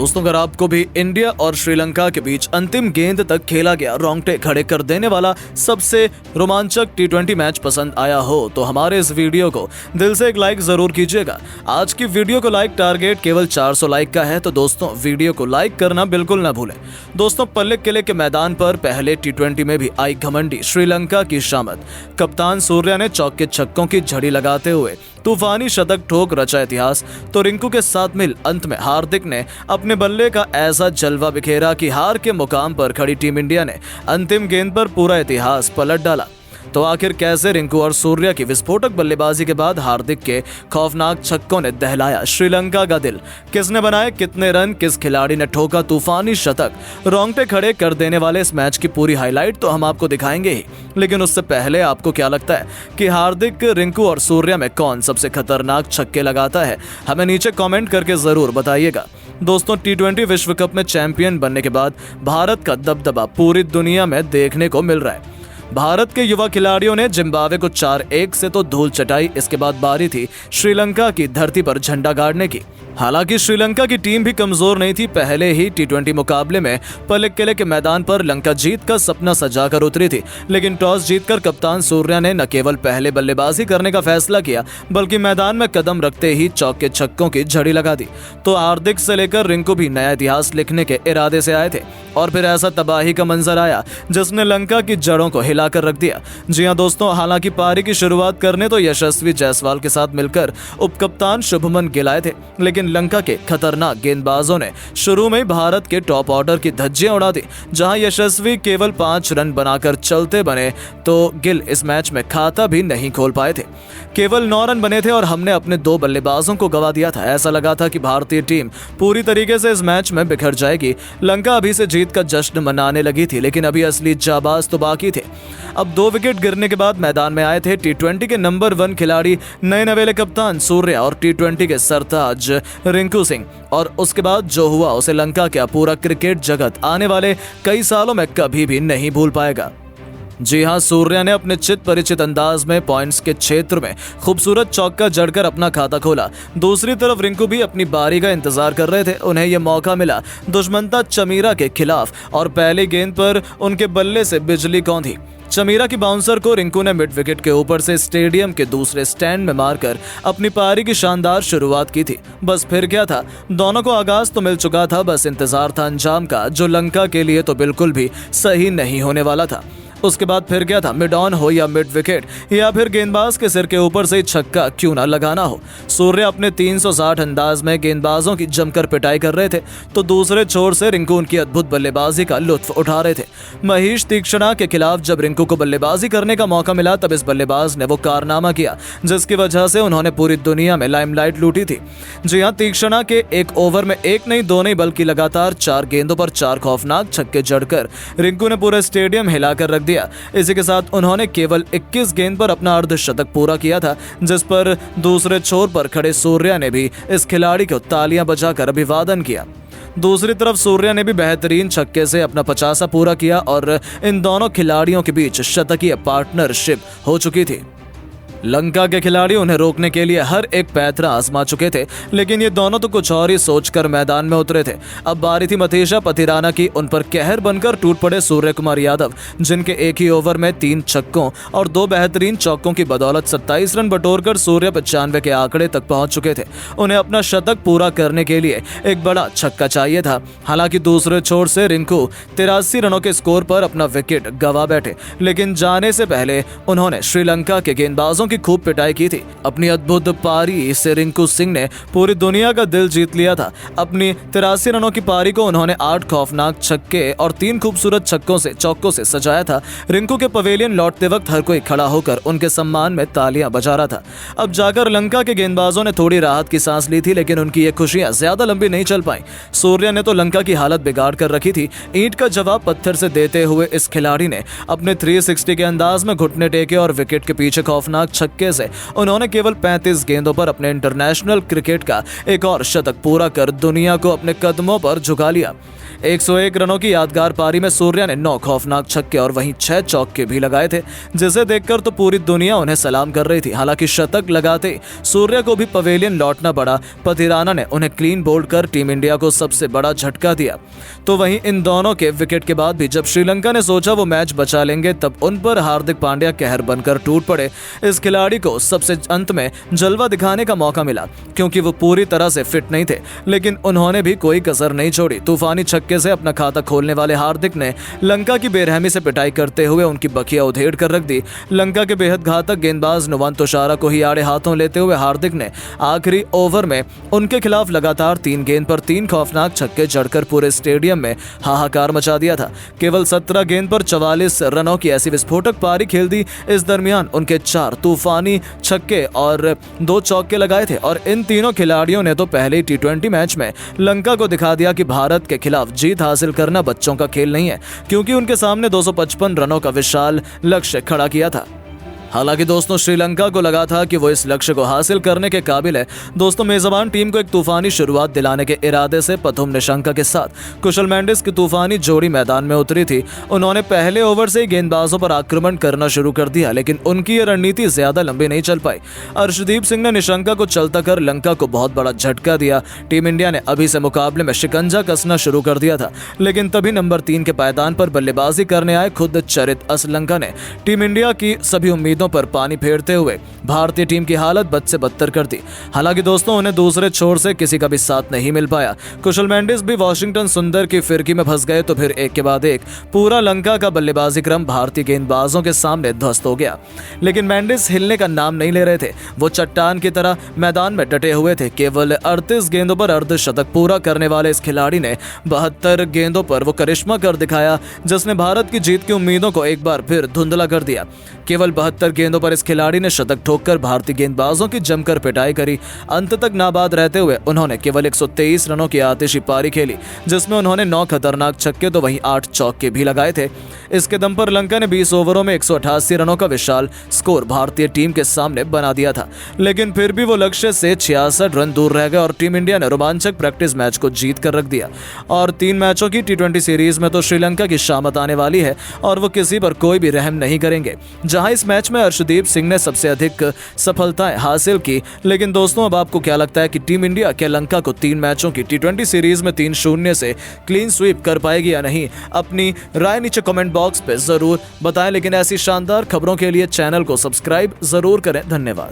दोस्तों, अगर आपको भी इंडिया और श्रीलंका के बीच अंतिम गेंद तक खेला गया रोंगटे खड़े कर देने वाला सबसे रोमांचक टी20 मैच पसंद आया हो तो हमारे इस वीडियो को दिल से एक लाइक जरूर कीजिएगा। आज की वीडियो को लाइक टारगेट केवल 400 लाइक का है, तो दोस्तों वीडियो को लाइक करना बिल्कुल ना भूलें। दोस्तों, पल्ले किले के मैदान पर पहले टी20 में भी आई घमंडी श्रीलंका की शामत। कप्तान सूर्या ने चौके छक्कों की झड़ी लगाते हुए तूफानी शतक ठोक रचा इतिहास, तो रिंकू के साथ मिल अंत में हार्दिक ने अपने बल्ले का ऐसा जलवा बिखेरा कि हार के मुकाम पर खड़ी टीम इंडिया ने अंतिम गेंद पर पूरा इतिहास पलट डाला। तो आखिर कैसे रिंकू और सूर्या की विस्फोटक बल्लेबाजी के बाद हार्दिक के खौफनाक छक्कों ने दहलाया श्रीलंका का दिल? किसने बनाए कितने रन, किस खिलाड़ी ने ठोका तूफानी शतक? रोंगटे खड़े कर देने वाले इस मैच की पूरी हाईलाइट तो हम आपको दिखाएंगे ही, लेकिन उससे पहले आपको क्या लगता है कि हार्दिक, रिंकू और सूर्या में कौन सबसे खतरनाक छक्के लगाता है? हमें नीचे कॉमेंट करके जरूर बताइएगा। दोस्तों, टी20 विश्व कप में चैंपियन बनने के बाद भारत का दबदबा पूरी दुनिया में देखने को मिल रहा है। भारत के युवा खिलाड़ियों ने जिम्बाब्वे को 4-1 से तो धूल चटाई। इसके बाद बारी थी श्रीलंका की धरती पर झंडा गाड़ने की। हालांकि श्रीलंका की टीम भी कमजोर नहीं थी। पहले ही टी20 मुकाबले में पल्लेकिले के मैदान पर लंका जीत का सपना सजाकर उतरी थी, लेकिन टॉस जीतकर कप्तान सूर्या ने न केवल पहले बल्लेबाजी करने का फैसला किया, बल्कि मैदान में कदम रखते ही चौके छक्कों की झड़ी लगा दी। तो हार्दिक से लेकर रिंकू भी नया इतिहास लिखने के इरादे से आए थे, और फिर ऐसा तबाही का मंजर आया जिसने लंका की जड़ों को हिलाकर रख दिया। जी हां दोस्तों, हालांकि पारी की शुरुआत करने तो यशस्वी जायसवाल के साथ मिलकर उपकप्तान शुभमन गिल आए थे, लेकिन लंका के खतरनाक गेंदबाजों ने शुरू में भारत के टॉप ऑर्डर की धज्जियां उड़ा दी। जहां यशस्वी केवल 5 रन बनाकर चलते बने, तो गिल इस मैच में खाता भी नहीं खोल पाए थे। केवल 9 रन बने थे और हमने अपने 2 बल्लेबाजों को गवा दिया था। ऐसा लगा था कि भारतीय टीम पूरी तरीके से इस मैच में बिखर जाएगी। लंका अभी से जीत का जश्न मनाने लगी थी, लेकिन अभी असली जाबाज तो बाकी थे। अब 2 विकेट गिरने के बाद मैदान में आए थे टी20 के नंबर 1 खिलाड़ी, नए नवेले कप्तान सूर्या और टी20 के सरताज रिंकू सिंह। और उसके बाद जो हुआ उसे लंका का पूरा क्रिकेट जगत आने वाले कई सालों में कभी भी नहीं भूल पाएगा। जी हां, सूर्या ने अपने चित परिचित अंदाज में पॉइंट्स के क्षेत्र में खूबसूरत चौका जड़कर अपना खाता खोला। दूसरी तरफ रिंकू भी अपनी बारी का इंतजार कर रहे थे। उन्हें यह मौका मिला दुश्मनता चमीरा के खिलाफ, और पहली गेंद पर उनके बल्ले से बिजली कौंधी। चमीरा की बाउंसर को रिंकू ने मिड विकेट के ऊपर से स्टेडियम के दूसरे स्टैंड में मारकर अपनी पारी की शानदार शुरुआत की थी। बस फिर क्या था, दोनों को आगाज तो मिल चुका था, बस इंतजार था अंजाम का, जो लंका के लिए तो बिल्कुल भी सही नहीं होने वाला था। उसके बाद फिर क्या था, मिड ऑन हो या मिड विकेट, या फिर गेंदबाज के सिर के ऊपर से छक्का क्यों ना लगाना हो। सूर्य अपने 360 अंदाज में गेंदबाजों की जमकर पिटाई कर रहे थे, तो दूसरे छोर से रिंकू उनकी अद्भुत बल्लेबाजी का लुत्फ उठा रहे थे। महेश तीक्षणा के खिलाफ जब रिंकू को बल्लेबाजी करने का मौका मिला, तब इस बल्लेबाज ने वो कारनामा किया जिसकी वजह से उन्होंने पूरी दुनिया में लाइमलाइट लूटी थी। जी हाँ, तीक्षणा के एक ओवर में 1 नहीं 2 नहीं बल्कि लगातार 4 गेंदों पर 4 खौफनाक छक्के जड़कर रिंकू ने पूरा स्टेडियम हिलाकर रख दिया। इसी के साथ उन्होंने केवल 21 गेंद पर अपना अर्धशतक पूरा किया था, जिस पर दूसरे छोर पर खड़े सूर्या ने भी इस खिलाड़ी को तालियां बजाकर अभिवादन किया। दूसरी तरफ सूर्या ने भी बेहतरीन छक्के से अपना 50 पूरा किया, और इन दोनों खिलाड़ियों के बीच शतकीय पार्टनरशिप हो चुकी थी। लंका के खिलाड़ी उन्हें रोकने के लिए हर एक पैंतरा आजमा चुके थे, लेकिन ये दोनों तो कुछ और ही सोचकर मैदान में उतरे थे। अब बारी थी मथीशा पथिराना की। उन पर कहर बनकर टूट पड़े सूर्य कुमार यादव, जिनके एक ही ओवर में 3 छक्कों और 2 बेहतरीन चौकों की बदौलत 27 रन बटोरकर सूर्य 95 के आंकड़े तक पहुंच चुके थे। उन्हें अपना शतक पूरा करने के लिए एक बड़ा छक्का चाहिए था। हालांकि दूसरे छोर से रिंकू 83 रनों के स्कोर पर अपना विकेट गंवा बैठे, लेकिन जाने से पहले उन्होंने श्रीलंका के गेंदबाजों की खूब पिटाई की थी। अपनी अद्भुत पारी से रिंकू सिंह ने पूरी दुनिया का दिल जीत लिया था। अपनी 83 रनों की पारी को उन्होंने 8 खौफनाक छक्के और 3 खूबसूरत चौकों से सजाया था। रिंकू के पवेलियन लौटते वक्त हर कोई खड़ा होकर उनके सम्मान में तालियां बजा रहा था। अब जाकर लंका के गेंदबाजों ने थोड़ी राहत की सांस ली थी, लेकिन उनकी ये खुशियां ज्यादा लंबी नहीं चल पाई। सूर्या ने तो लंका की हालत बिगाड़ कर रखी थी। ईंट का जवाब पत्थर से देते हुए इस खिलाड़ी ने अपने 360 के अंदाज में घुटने टेके और विकेट के पीछे खौफनाक छक्के से उन्होंने केवल 35 गेंदों पर अपने इंटरनेशनल क्रिकेट का एक और शतक पूरा कर दुनिया को अपने कदमों पर झुका लिया। 101 रनों की यादगार पारी में सूर्या ने 9 खौफनाक छक्के और वहीं 6 चौके भी लगाए थे, जिसे देखकर तो पूरी दुनिया उन्हें सलाम कर रही थी। हालांकि शतक लगाते सूर्या को भी पवेलियन लौटना पड़ा। पथिराना ने उन्हें क्लीन बोल्ड कर टीम इंडिया को सबसे बड़ा झटका दिया। तो वहीं इन दोनों के विकेट के बाद भी जब श्रीलंका ने सोचा वो मैच बचा लेंगे, तब उन पर हार्दिक पांड्या कहर बनकर टूट पड़े। इस खिलाड़ी को सबसे अंत में जलवा दिखाने का मौका मिला, क्योंकि वो पूरी तरह से फिट नहीं थे, लेकिन उन्होंने भी कोई कसर नहीं छोड़ी। तूफानी छक्के से अपना खाता खोलने वाले हार्दिक ने लंका की बेरहमी से पिटाई करते हुए उनकी बखिया उधेड़ कर रख दी। लंका के बेहद घातक गेंदबाज नुवान तुषारा को ही आड़े हाथों लेते हुए हार्दिक ने आखिरी ओवर में उनके खिलाफ लगातार 3 गेंद पर 3 खौफनाक छक्के जड़कर पूरे स्टेडियम में हाहाकार मचा दिया था। केवल 17 गेंद पर 44 रनों की ऐसी विस्फोटक पारी खेल दी। इस दरमियान उनके 4 तूफानी छक्के और 2 चौके लगाए थे और इन तीनों खिलाड़ियों ने तो पहले ही T20 मैच में लंका को दिखा दिया कि भारत के खिलाफ जीत हासिल करना बच्चों का खेल नहीं है, क्योंकि उनके सामने 255 रनों का विशाल लक्ष्य खड़ा किया था। हालांकि दोस्तों श्रीलंका को लगा था कि वो इस लक्ष्य को हासिल करने के काबिल है। दोस्तों मेजबान टीम को एक तूफानी शुरुआत दिलाने के इरादे से प्रथम निशंका के साथ कुशल मेंडिस की तूफानी जोड़ी मैदान में उतरी थी। उन्होंने पहले ओवर से ही गेंदबाजों पर आक्रमण करना शुरू कर दिया, लेकिन उनकी ये रणनीति ज्यादा लंबी नहीं चल पाई। अर्शदीप सिंह ने निशंका को चलता कर लंका को बहुत बड़ा झटका दिया। टीम इंडिया ने अभी से मुकाबले में शिकंजा कसना शुरू कर दिया था, लेकिन तभी नंबर 3 के पायदान पर बल्लेबाजी करने आए खुद चरित असलंका ने टीम इंडिया की सभी उम्मीदों पर पानी फेरते हुए भारतीय टीम की हालत बद से बदतर कर दी। हालांकि दोस्तों उन्हें दूसरे छोर से किसी का भी साथ नहीं मिल पाया। कुशल मेंडिस भी वॉशिंगटन सुंदर की फिरकी में फंस गए, तो फिर एक के बाद एक पूरा लंका का बल्लेबाजी क्रम भारतीय गेंदबाजों के सामने ध्वस्त हो गया। लेकिन मेंडिस हिलने का नाम नहीं ले रहे थे। वो चट्टान की तरह मैदान में डटे हुए थे। केवल 38 गेंदों पर अर्धशतक पूरा करने वाले इस खिलाड़ी ने 72 गेंदों पर वो करिश्मा कर दिखाया, जिसने भारत की जीत की उम्मीदों को एक बार फिर धुंधला कर दिया। केवल 72 गेंदों पर इस खिलाड़ी ने शतक ठोककर भारतीय गेंदबाजों की जमकर पिटाई करी। अंत तक नाबाद रहते हुए उन्होंने केवल 123 रनों की आतिशी पारी खेली, जिसमें उन्होंने 9 खतरनाक छक्के तो वहीं 8 चौके भी लगाए थे। इसके दम पर लंका ने 20 ओवरों में 188 रनों का विशाल स्कोर भारतीय टीम के सामने बना दिया था, लेकिन फिर भी वो लक्ष्य से 66 रन दूर रह गए और टीम इंडिया ने रोमांचक प्रैक्टिस मैच को जीत कर रख दिया। और 3 मैचों की T20 सीरीज में तो श्रीलंका की शामत आने वाली है और वो किसी पर कोई भी रहम नहीं करेंगे। जहां इस मैच में अर्शदीप सिंह ने सबसे अधिक सफलताएं हासिल की। लेकिन दोस्तों अब आपको क्या लगता है कि टीम इंडिया क्या लंका को 3 मैचों की T20 सीरीज में 3-0 से क्लीन स्वीप कर पाएगी या नहीं? अपनी राय नीचे कमेंट बॉक्स पे जरूर बताएं। लेकिन ऐसी शानदार खबरों के लिए चैनल को सब्सक्राइब जरूर करें। धन्यवाद।